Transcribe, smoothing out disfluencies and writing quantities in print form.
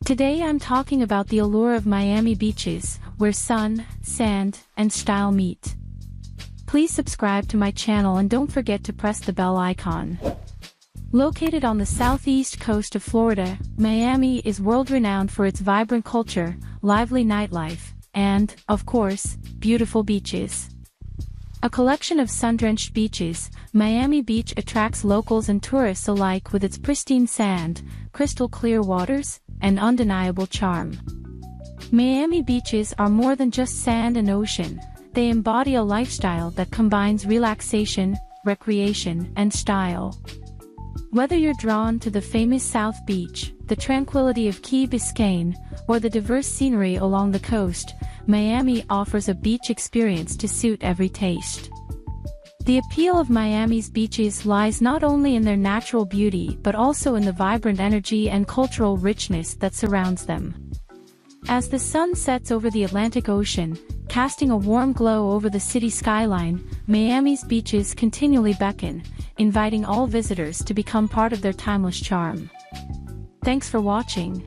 Today I'm talking about the allure of Miami beaches, where sun, sand, and style meet. Please subscribe to my channel and don't forget to press the bell icon. Located on the southeast coast of Florida, Miami is world-renowned for its vibrant culture, lively nightlife, and, of course, beautiful beaches. A collection of sun-drenched beaches, Miami Beach attracts locals and tourists alike with its pristine sand, crystal-clear waters, and undeniable charm. Miami beaches are more than just sand and ocean. They embody a lifestyle that combines relaxation, recreation, and style. Whether you're drawn to the famous South Beach, the tranquility of Key Biscayne, or the diverse scenery along the coast, Miami offers a beach experience to suit every taste. The appeal of Miami's beaches lies not only in their natural beauty but also in the vibrant energy and cultural richness that surrounds them. As the sun sets over the Atlantic Ocean, casting a warm glow over the city skyline, Miami's beaches continually beckon, inviting all visitors to become part of their timeless charm. Thanks for watching.